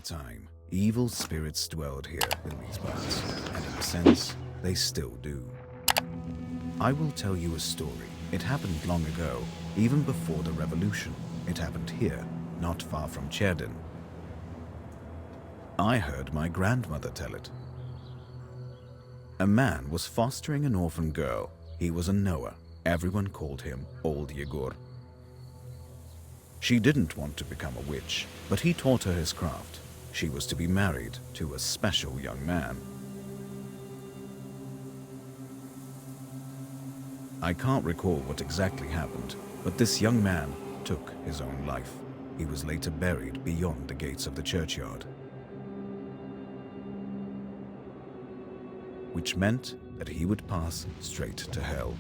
time, evil spirits dwelled here in these parts, and in a sense, they still do. I will tell you a story. It happened long ago, even before the revolution. It happened here, not far from Cherdin. I heard my grandmother tell it. A man was fostering an orphan girl. He was a Noah. Everyone called him Old Yegor. She didn't want to become a witch, but he taught her his craft. She was to be married to a special young man. I can't recall what exactly happened, but this young man took his own life. He was later buried beyond the gates of the churchyard, which meant that he would pass straight to hell.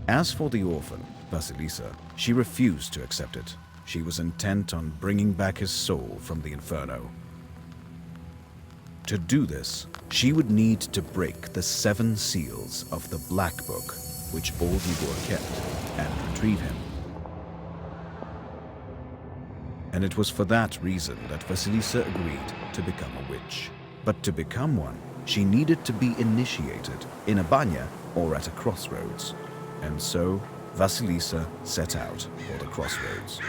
As for the orphan, Vasilisa, she refused to accept it. She was intent on bringing back his soul from the inferno. To do this, she would need to break the 7 seals of the Black Book, which Old Yegor kept, and retrieve him. And it was for that reason that Vasilisa agreed to become a witch. But to become one, she needed to be initiated in a banya or at a crossroads. And so, Vasilisa set out for the crossroads.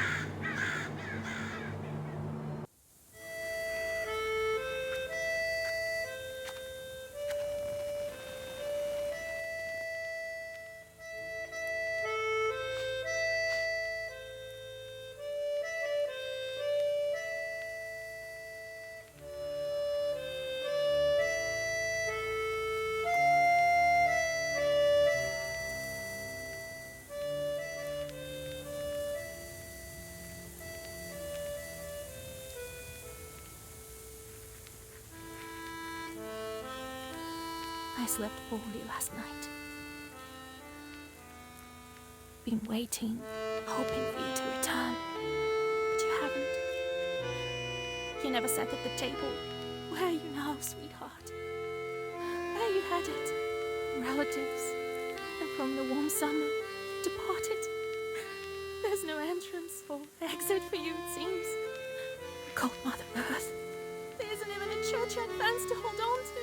I slept poorly last night. Been waiting, hoping for you to return, but you haven't. You never sat at the table. Where are you now, sweetheart? Where you headed? Relatives, and from the warm summer, you departed. There's no entrance or exit for you, it seems. Cold Mother Earth. There isn't even a churchyard fence to hold on to.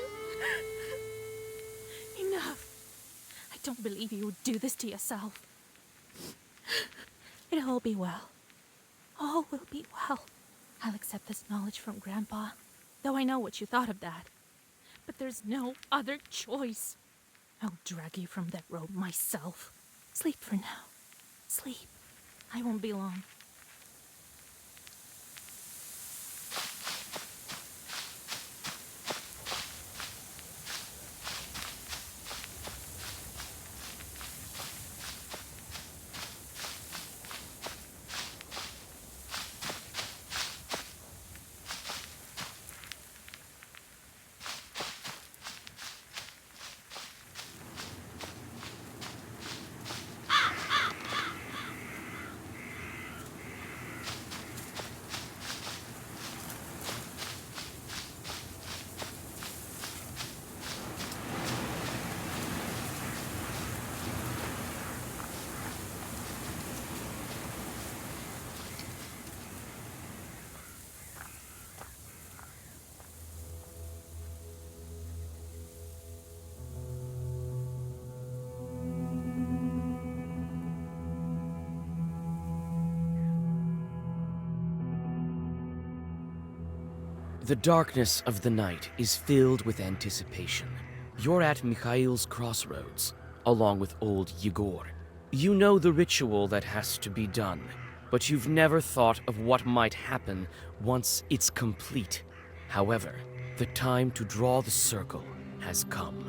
Enough. I don't believe you would do this to yourself. It'll all be well. All will be well. I'll accept this knowledge from Grandpa, though I know what you thought of that. But there's no other choice. I'll drag you from that road myself. Sleep for now. Sleep. I won't be long. The darkness of the night is filled with anticipation. You're at Mikhail's crossroads, along with Old Yegor. You know the ritual that has to be done, but you've never thought of what might happen once it's complete. However, the time to draw the circle has come.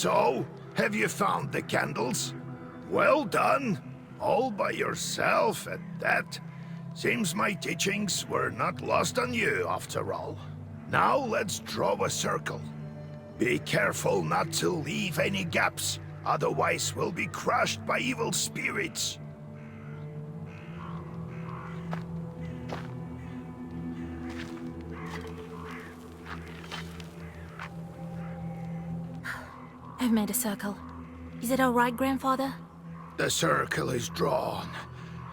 So, have you found the candles? Well done. All by yourself at that. Seems my teachings were not lost on you after all. Now let's draw a circle. Be careful not to leave any gaps, otherwise we'll be crushed by evil spirits. I've made a circle. Is it all right, Grandfather? The circle is drawn.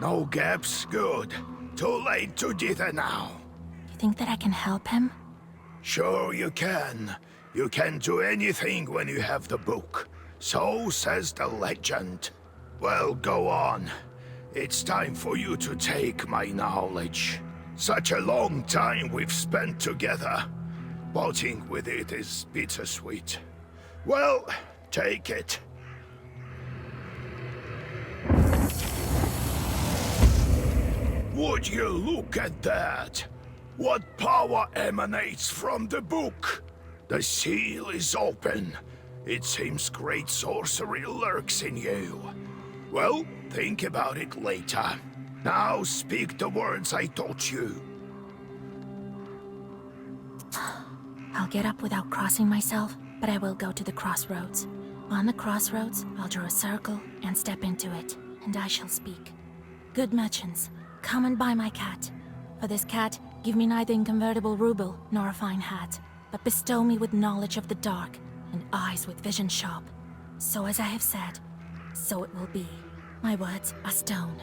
No gaps, good. Too late to dither now. You think that I can help him? Sure you can. You can do anything when you have the book. So says the legend. Well, go on. It's time for you to take my knowledge. Such a long time we've spent together. Parting with it is bittersweet. Well, take it. Would you look at that? What power emanates from the book? The seal is open. It seems great sorcery lurks in you. Well, think about it later. Now speak the words I taught you. I'll get up without crossing myself, but I will go to the crossroads. On the crossroads, I'll draw a circle and step into it, and I shall speak. Good merchants, come and buy my cat. For this cat, give me neither inconvertible ruble nor a fine hat, but bestow me with knowledge of the dark and eyes with vision sharp. So as I have said, so it will be. My words are stone.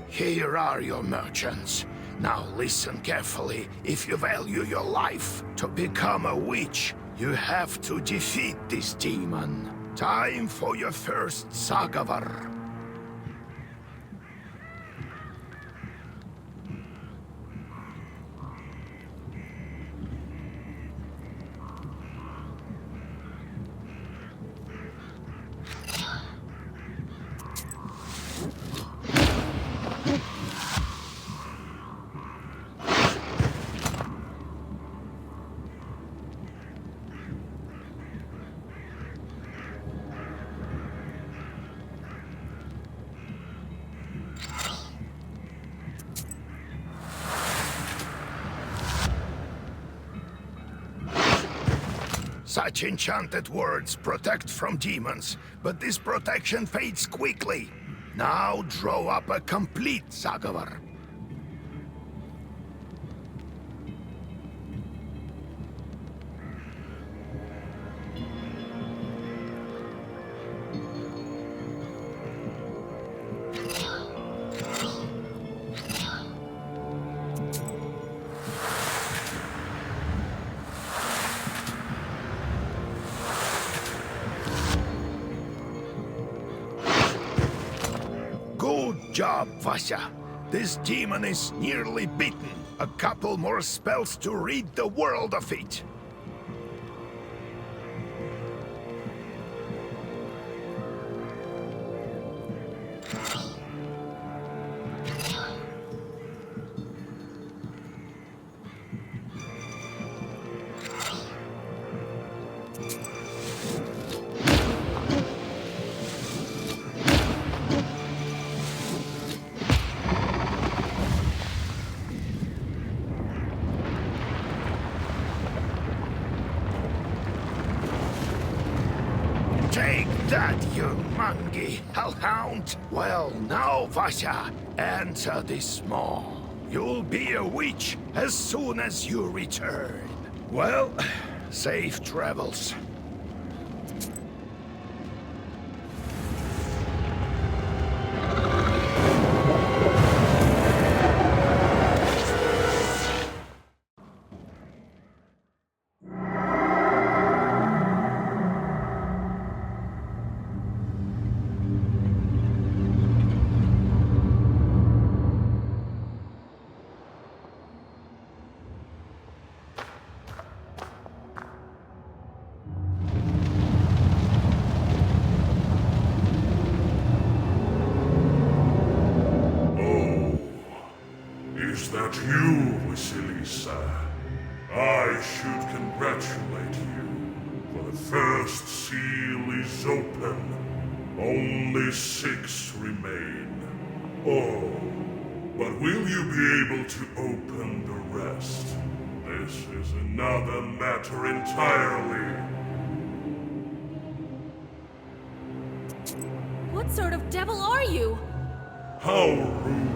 Here are your merchants. Now listen carefully. If you value your life, to become a witch, you have to defeat this demon. Time for your first Sagavar. Such enchanted words protect from demons, but this protection fades quickly. Now draw up a complete Sagavar. Good job, Vasya. This demon is nearly beaten. A couple more spells to rid the world of it. Take that, you mangy hellhound! Well, now, Vasya, enter this maw. You'll be a witch as soon as you return. Well, safe travels. Is that you, Vasilisa? I should congratulate you. The first seal is open. Only 6 remain. Oh, but will you be able to open the rest? This is another matter entirely. What sort of devil are you? How rude,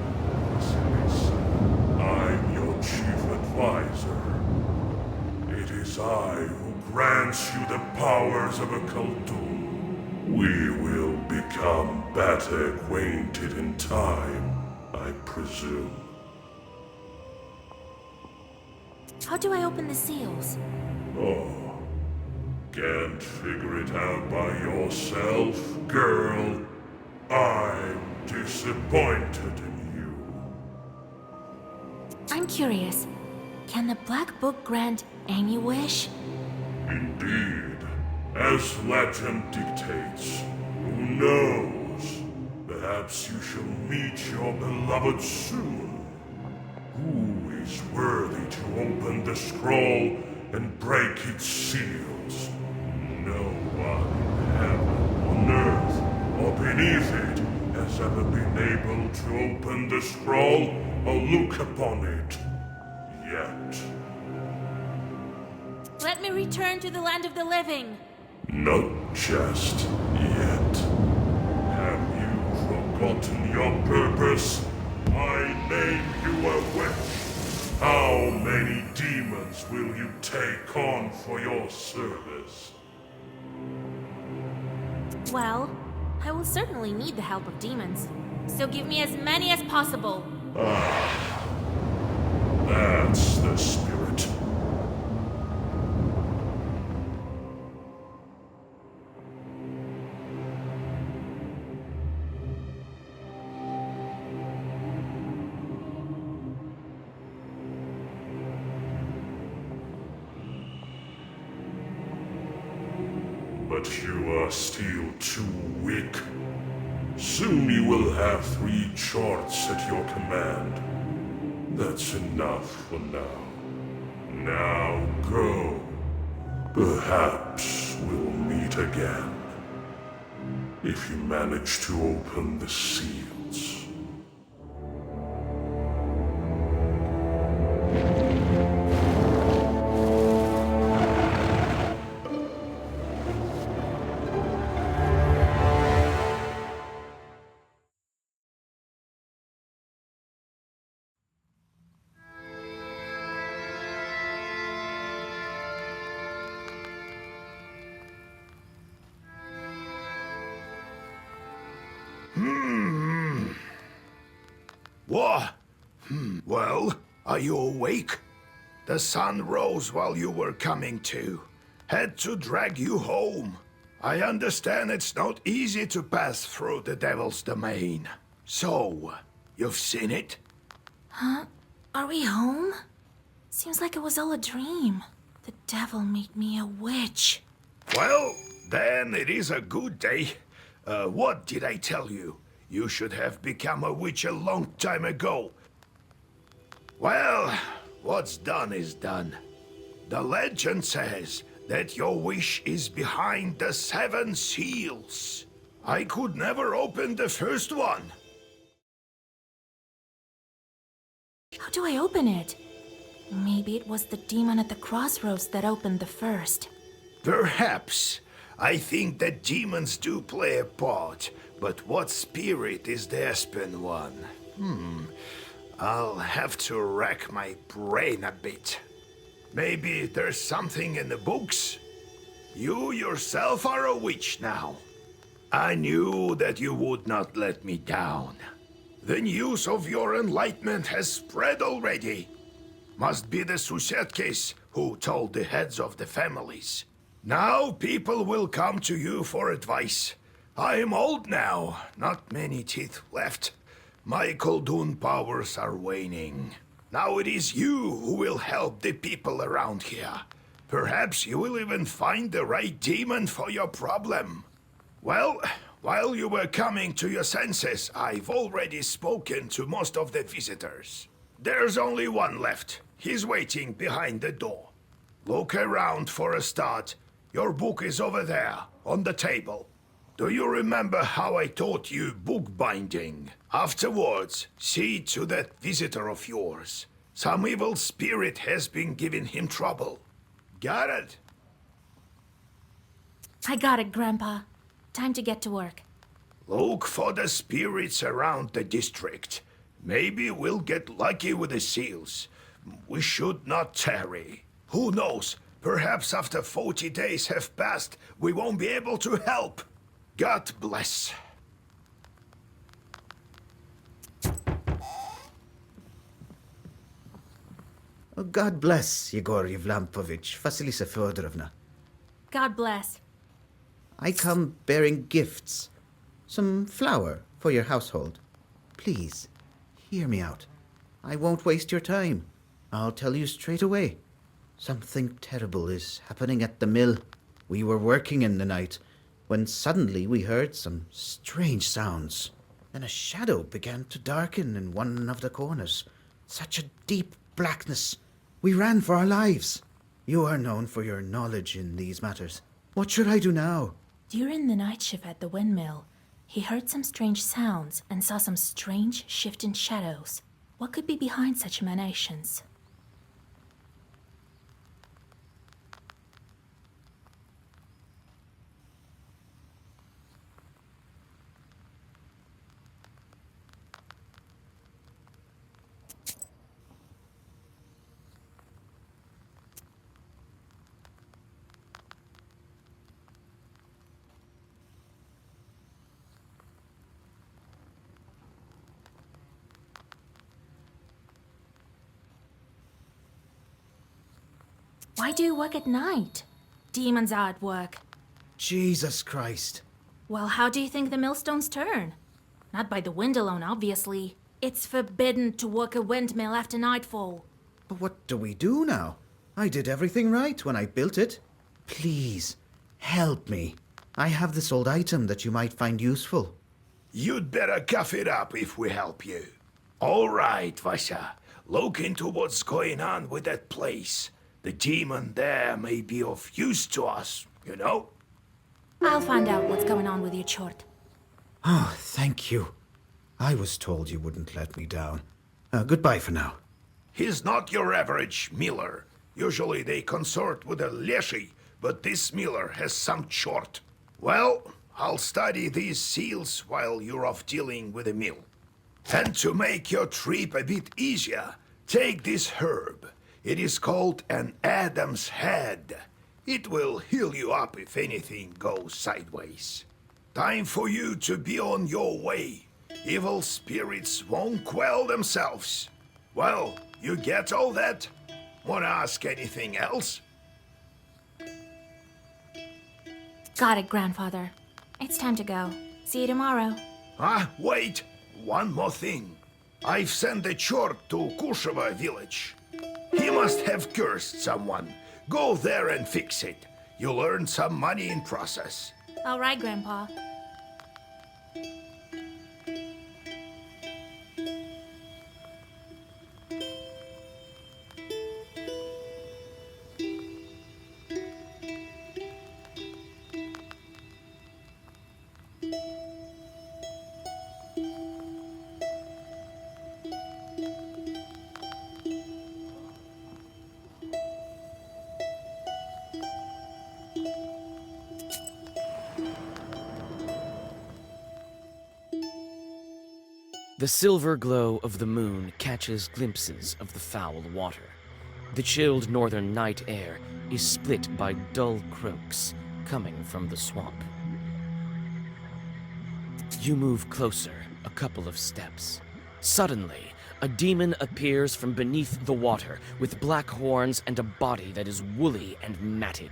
Vasilius. I'm your chief advisor. It is I who grants you the powers of a Khaldun. We will become better acquainted in time, I presume. How do I open the seals? Oh, can't figure it out by yourself, girl? I'm disappointed in you. I'm curious. Can the Black Book grant any wish? Indeed, as legend dictates. Who knows? Perhaps you shall meet your beloved soon. Who is worthy to open the scroll and break its seals? No one in heaven, on earth, or beneath it has ever been able to open the scroll or look upon it. Yet. Let me return to the land of the living. Not just yet. Have you forgotten your purpose? I name you a witch. How many demons will you take on for your service? Well, I will certainly need the help of demons. So give me as many as possible. That's the spirit. But you are still too weak. Soon you will have 3 charts at your command. That's enough for now. Now go. Perhaps we'll meet again. If you manage to open the seals. What? Well, are you awake? The sun rose while you were coming to. Had to drag you home. I understand it's not easy to pass through the Devil's domain. So, you've seen it? Huh? Are we home? Seems like it was all a dream. The devil made me a witch. Well, then it is a good day. What did I tell you? You should have become a witch a long time ago. Well, what's done is done. The legend says that your wish is behind the 7 seals. I could never open the first one. How do I open it? Maybe it was the demon at the crossroads that opened the first. Perhaps. I think that demons do play a part, but what spirit is the Aspen one? I'll have to rack my brain a bit. Maybe there's something in the books? You yourself are a witch now. I knew that you would not let me down. The news of your enlightenment has spread already. Must be the Susetkes who told the heads of the families. Now people will come to you for advice. I am old now, not many teeth left. My Khaldun powers are waning. Now it is you who will help the people around here. Perhaps you will even find the right demon for your problem. Well, while you were coming to your senses, I've already spoken to most of the visitors. There's only one left. He's waiting behind the door. Look around for a start. Your book is over there, on the table. Do you remember how I taught you bookbinding? Afterwards, see to that visitor of yours. Some evil spirit has been giving him trouble. Got it? I got it, Grandpa. Time to get to work. Look for the spirits around the district. Maybe we'll get lucky with the seals. We should not tarry. Who knows? Perhaps after 40 days have passed, we won't be able to help. God bless. Oh, God bless, Yegor Yevlampovich, Vasilisa Feodorovna. God bless. I come bearing gifts. Some flour for your household. Please, hear me out. I won't waste your time. I'll tell you straight away. Something terrible is happening at the mill. We were working in the night when suddenly we heard some strange sounds. Then a shadow began to darken in one of the corners. Such a deep blackness. We ran for our lives. You are known for your knowledge in these matters. What should I do now? During the night shift at the windmill, he heard some strange sounds and saw some strange shifting shadows. What could be behind such emanations? Why do you work at night? Demons are at work. Jesus Christ. Well, how do you think the millstones turn? Not by the wind alone, obviously. It's forbidden to work a windmill after nightfall. But what do we do now? I did everything right when I built it. Please, help me. I have this old item that you might find useful. You'd better cough it up if we help you. All right, Vasya. Look into what's going on with that place. The demon there may be of use to us, you know? I'll find out what's going on with your chort. Oh, thank you. I was told you wouldn't let me down. Goodbye for now. He's not your average miller. Usually they consort with a leshy, but this miller has some chort. Well, I'll study these seals while you're off dealing with the mill. And to make your trip a bit easier, take this herb. It is called an Adam's Head. It will heal you up if anything goes sideways. Time for you to be on your way. Evil spirits won't quell themselves. Well, you get all that? Wanna ask anything else? Got it, Grandfather. It's time to go. See you tomorrow. Wait! One more thing. I've sent a chort to Kusheva village. He must have cursed someone. Go there and fix it. You'll earn some money in process. All right, Grandpa. The silver glow of the moon catches glimpses of the foul water. The chilled northern night air is split by dull croaks coming from the swamp. You move closer, a couple of steps. Suddenly, a demon appears from beneath the water with black horns and a body that is woolly and matted.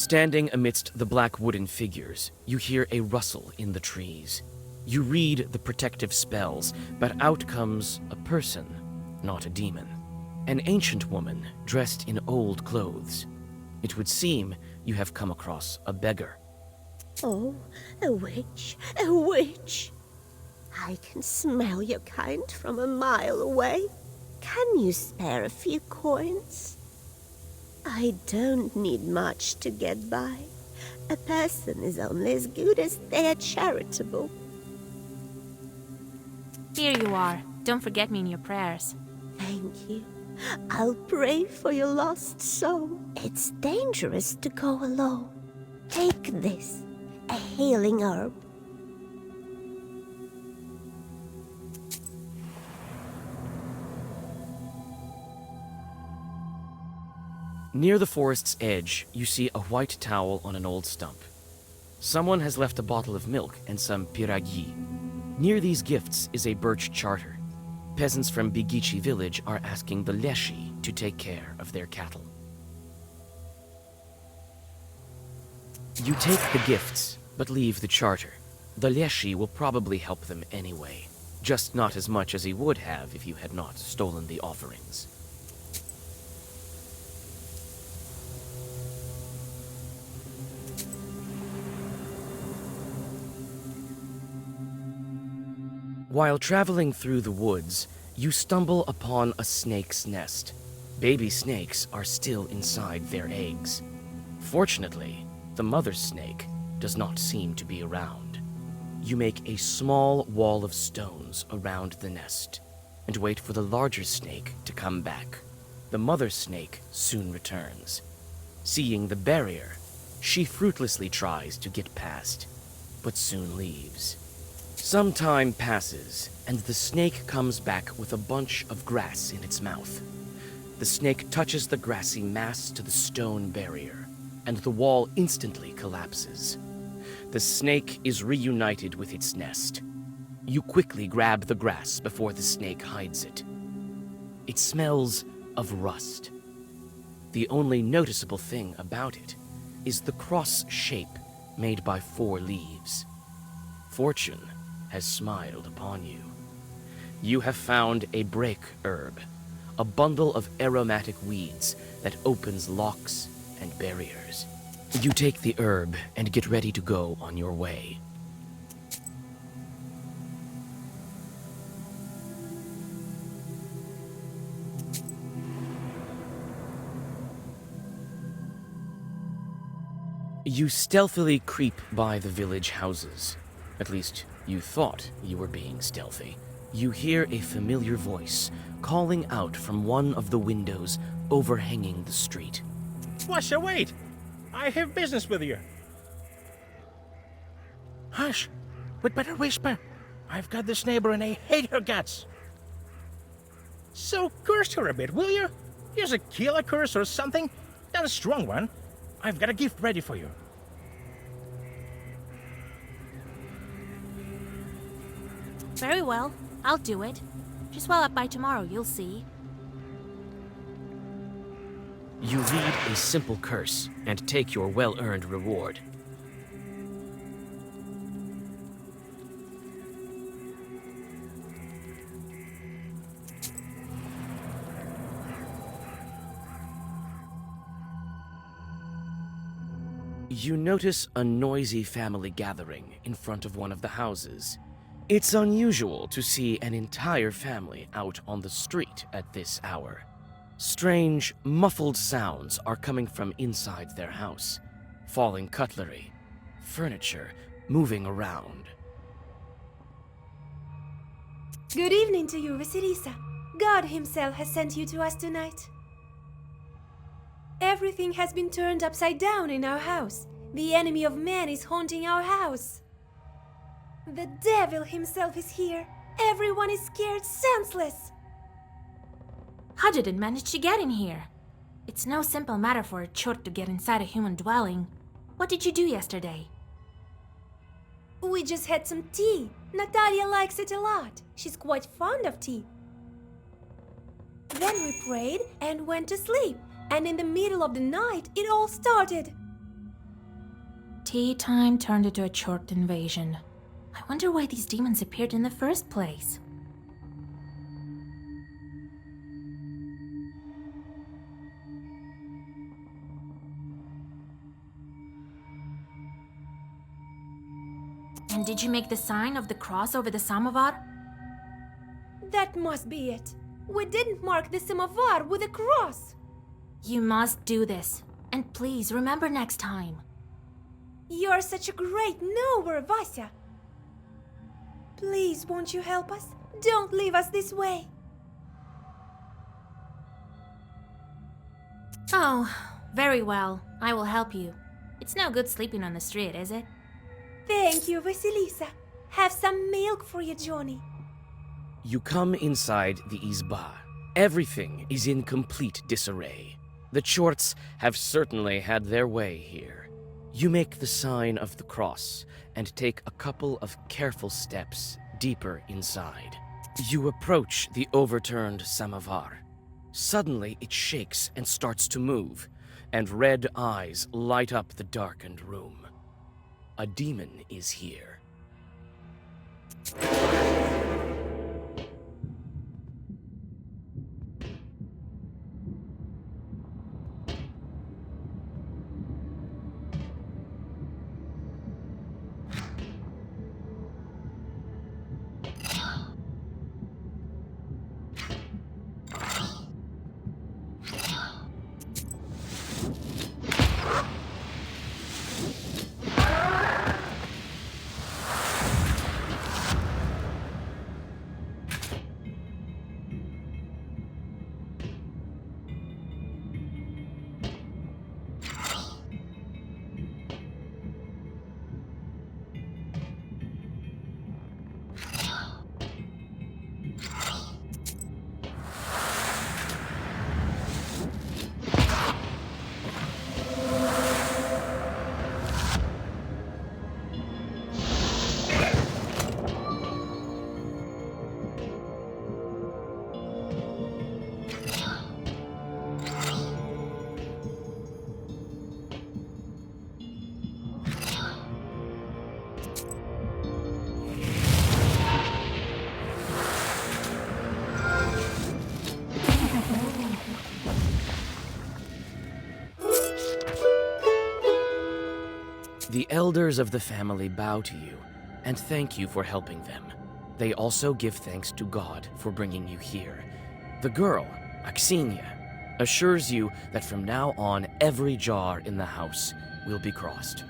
Standing amidst the black wooden figures, you hear a rustle in the trees. You read the protective spells, but out comes a person, not a demon. An ancient woman dressed in old clothes. It would seem you have come across a beggar. Oh, a witch, a witch. I can smell your kind from a mile away. Can you spare a few coins? I don't need much to get by. A person is only as good as they are charitable. Here you are. Don't forget me in your prayers. Thank you. I'll pray for your lost soul. It's dangerous to go alone. Take this, a healing herb. Near the forest's edge, you see a white towel on an old stump. Someone has left a bottle of milk and some piragi. Near these gifts is a birch charter. Peasants from Bigici village are asking the Leshi to take care of their cattle. You take the gifts, but leave the charter. The Leshi will probably help them anyway, just not as much as he would have if you had not stolen the offerings. While traveling through the woods, you stumble upon a snake's nest. Baby snakes are still inside their eggs. Fortunately, the mother snake does not seem to be around. You make a small wall of stones around the nest and wait for the larger snake to come back. The mother snake soon returns. Seeing the barrier, she fruitlessly tries to get past, but soon leaves. Some time passes, and the snake comes back with a bunch of grass in its mouth. The snake touches the grassy mass to the stone barrier, and the wall instantly collapses. The snake is reunited with its nest. You quickly grab the grass before the snake hides it. It smells of rust. The only noticeable thing about it is the cross shape made by 4 leaves. Fortune has smiled upon you. You have found a break herb, a bundle of aromatic weeds that opens locks and barriers. You take the herb and get ready to go on your way. You stealthily creep by the village houses. At least, you thought you were being stealthy. You hear a familiar voice calling out from one of the windows overhanging the street. Washer, wait! I have business with you. Hush! We'd better whisper. I've got this neighbor and I hate her guts. So curse her a bit, will you? Use a killer curse or something. Not a strong one. I've got a gift ready for you. Very well. I'll do it. Just well up by tomorrow, you'll see. You read a simple curse and take your well-earned reward. You notice a noisy family gathering in front of one of the houses. It's unusual to see an entire family out on the street at this hour. Strange, muffled sounds are coming from inside their house. Falling cutlery, furniture moving around. Good evening to you, Vasilisa. God himself has sent you to us tonight. Everything has been turned upside down in our house. The enemy of man is haunting our house. The devil himself is here. Everyone is scared senseless. How did it manage to get in here? It's no simple matter for a chort to get inside a human dwelling. What did you do yesterday? We just had some tea. Natalia likes it a lot. She's quite fond of tea. Then we prayed and went to sleep. And in the middle of the night, it all started. Tea time turned into a chort invasion. I wonder why these demons appeared in the first place. And did you make the sign of the cross over the samovar? That must be it. We didn't mark the samovar with a cross. You must do this. And please remember next time. You're such a great knower, Vasya. Please, won't you help us? Don't leave us this way. Oh, very well. I will help you. It's no good sleeping on the street, is it? Thank you, Vasilisa. Have some milk for you, Johnny. You come inside the izba. Everything is in complete disarray. The Chorts have certainly had their way here. You make the sign of the cross and take a couple of careful steps deeper inside. You approach the overturned samovar. Suddenly it shakes and starts to move, and red eyes light up the darkened room. A demon is here. The elders of the family bow to you and thank you for helping them. They also give thanks to God for bringing you here. The girl, Aksenia, assures you that from now on every jar in the house will be crossed.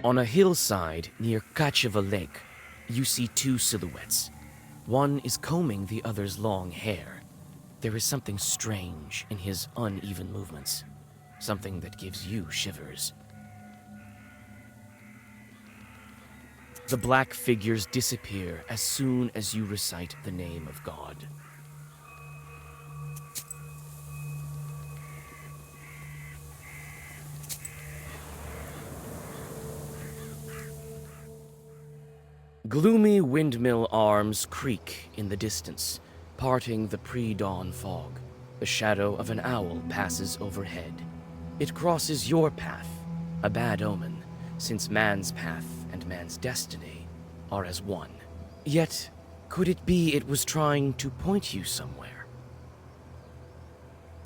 On a hillside near Kacheva Lake, you see two silhouettes. One is combing the other's long hair. There is something strange in his uneven movements, something that gives you shivers. The black figures disappear as soon as you recite the name of God. Gloomy windmill arms creak in the distance, parting the pre-dawn fog. The shadow of an owl passes overhead. It crosses your path, a bad omen, since man's path and man's destiny are as one. Yet, could it be it was trying to point you somewhere?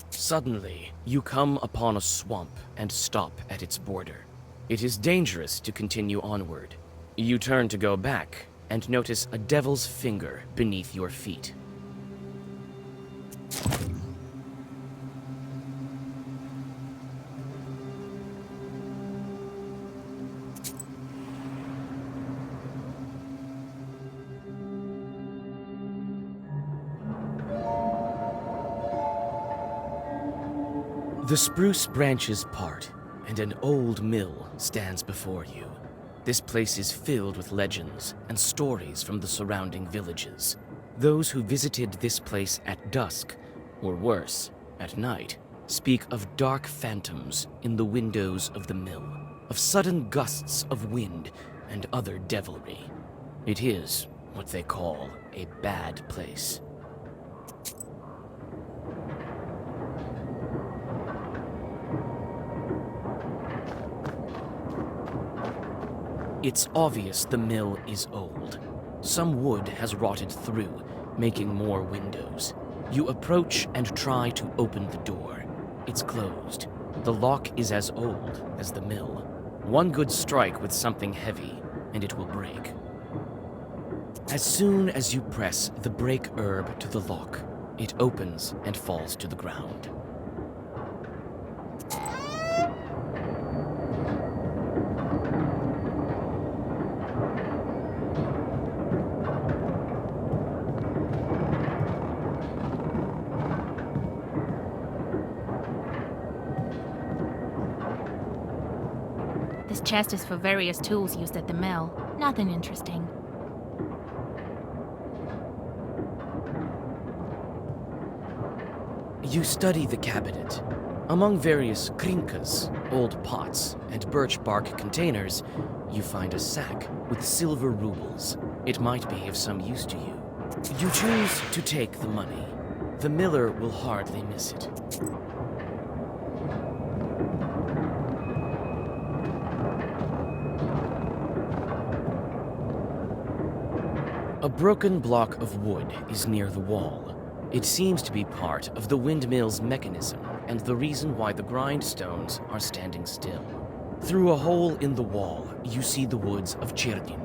Suddenly, you come upon a swamp and stop at its border. It is dangerous to continue onward. You turn to go back and notice a devil's finger beneath your feet. The spruce branches part, and an old mill stands before you. This place is filled with legends and stories from the surrounding villages. Those who visited this place at dusk, or worse, at night, speak of dark phantoms in the windows of the mill. of sudden gusts of wind and other devilry. It is what they call a bad place. It's obvious the mill is old. Some wood has rotted through, making more windows. You approach and try to open the door. It's closed. The lock is as old as the mill. One good strike with something heavy, and it will break. As soon as you press the break herb to the lock, it opens and falls to the ground. This chest is for various tools used at the mill. Nothing interesting. You study the cabinet. Among various krinkas, old pots, and birch bark containers, you find a sack with silver rubles. It might be of some use to you. You choose to take the money. The miller will hardly miss it. A broken block of wood is near the wall. It seems to be part of the windmill's mechanism and the reason why the grindstones are standing still. Through a hole in the wall, you see the woods of Cherdin.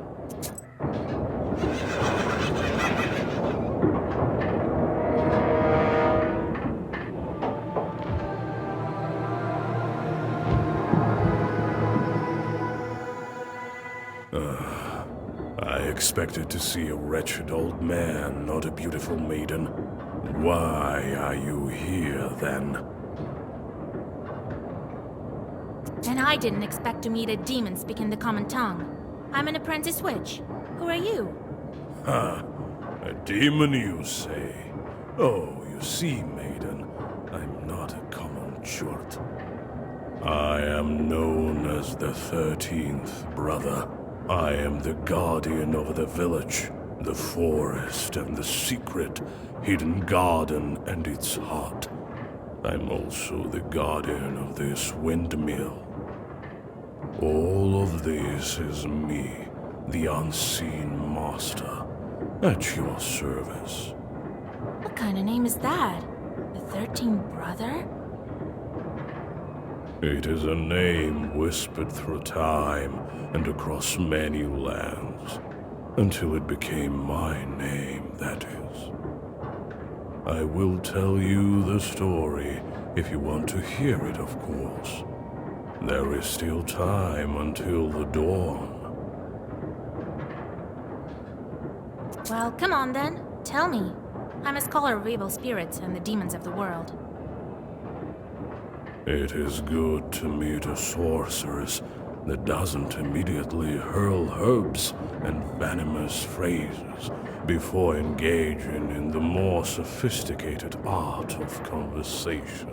I expected to see a wretched old man, not a beautiful maiden. Why are you here, then? And I didn't expect to meet a demon speaking the common tongue. I'm an apprentice witch. Who are you? Ha! A demon, you say? Oh, you see, maiden, I'm not a common chort. I am known as the 13th brother. I am the guardian of the village, the forest, and the secret hidden garden and its heart. I'm also the guardian of this windmill. All of this is me, the unseen master, at your service. What kind of name is that? The 13th brother? It is a name whispered through time and across many lands, until it became my name, that is. I will tell you the story if you want to hear it, of course. There is still time until the dawn. Well, come on then. Tell me. I'm a scholar of evil spirits and the demons of the world. It is good to meet a sorceress that doesn't immediately hurl herbs and venomous phrases before engaging in the more sophisticated art of conversation.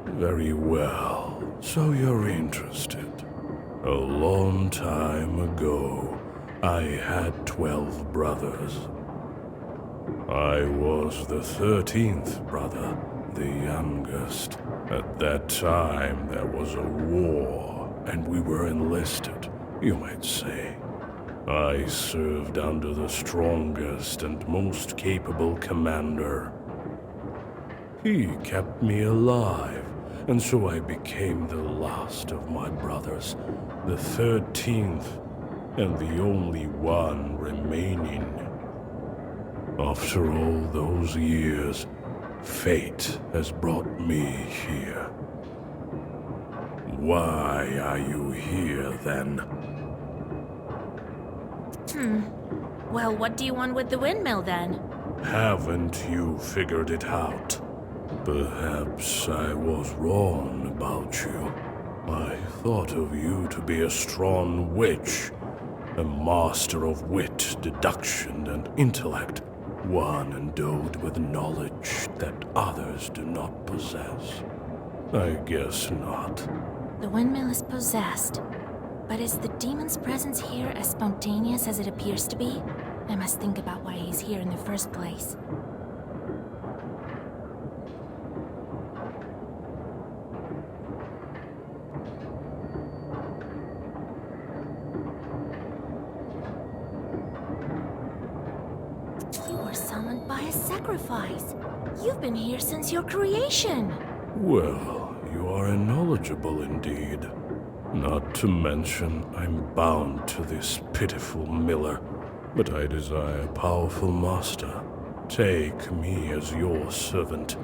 Very well, so you're interested. A long time ago, I had 12 brothers. I was the 13th brother, the youngest. At that time, there was a war, and we were enlisted, you might say. I served under the strongest and most capable commander. He kept me alive, and so I became the last of my brothers, the 13th, and the only one remaining. After all those years, fate has brought me here. Why are you here, then? Well, what do you want with the windmill then? Haven't you figured it out? Perhaps I was wrong about you. I thought of you to be a strong witch, a master of wit, deduction, and intellect, one endowed with knowledge that others do not possess. I guess not. The windmill is possessed. But is the demon's presence here as spontaneous as it appears to be? I must think about why he's here in the first place. You were summoned by a sacrifice. You've been here since your creation. Well, you are knowledgeable indeed. Not to mention, I'm bound to this pitiful miller. But I desire a powerful master. Take me as your servant.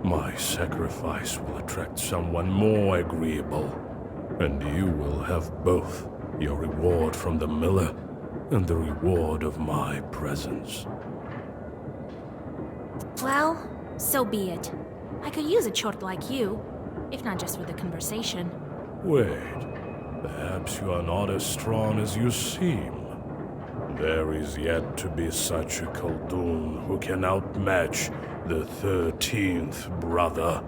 My sacrifice will attract someone more agreeable. And you will have both your reward from the miller and the reward of my presence. Well, so be it. I could use a chort like you, if not just for the conversation. Wait, perhaps you are not as strong as you seem. There is yet to be such a Khaldun who can outmatch the 13th brother.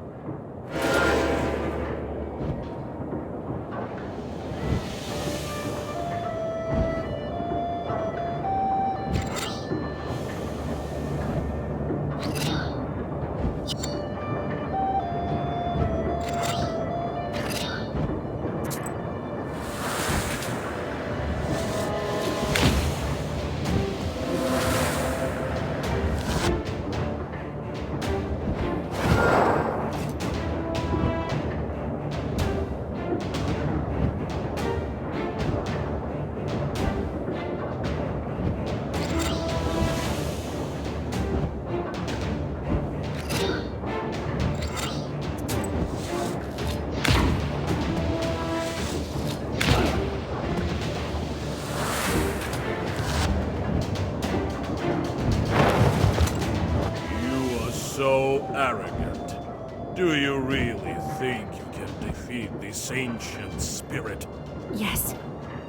So arrogant. Do you really think you can defeat this ancient spirit? Yes,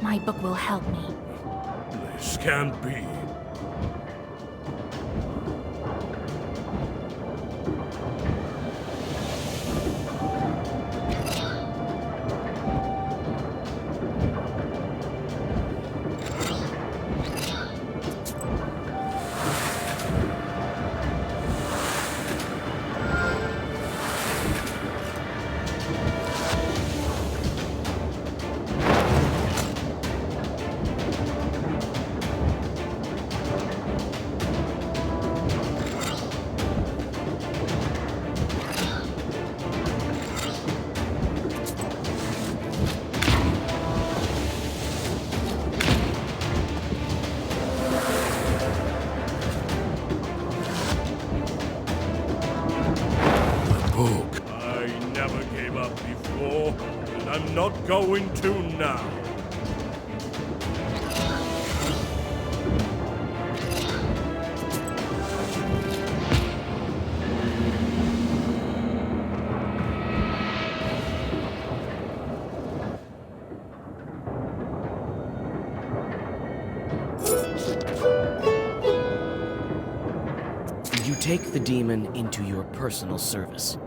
my book will help me. This can't be. I never gave up before, and I'm not going to now. You take the demon into your personal service.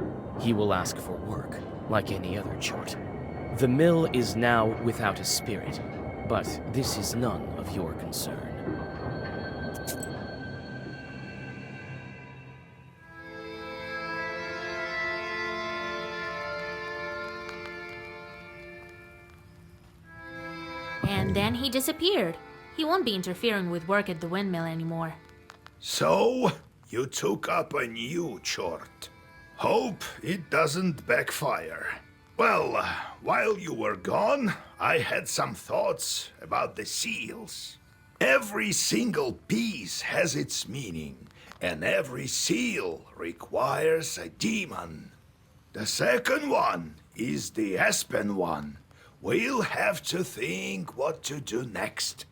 He will ask for work, like any other chort. The mill is now without a spirit, but this is none of your concern. And then he disappeared. He won't be interfering with work at the windmill anymore. So, you took up a new chort. Hope it doesn't backfire. Well, while you were gone, I had some thoughts about the seals. Every single piece has its meaning, and every seal requires a demon. The second one is the Aspen one. We'll have to think what to do next.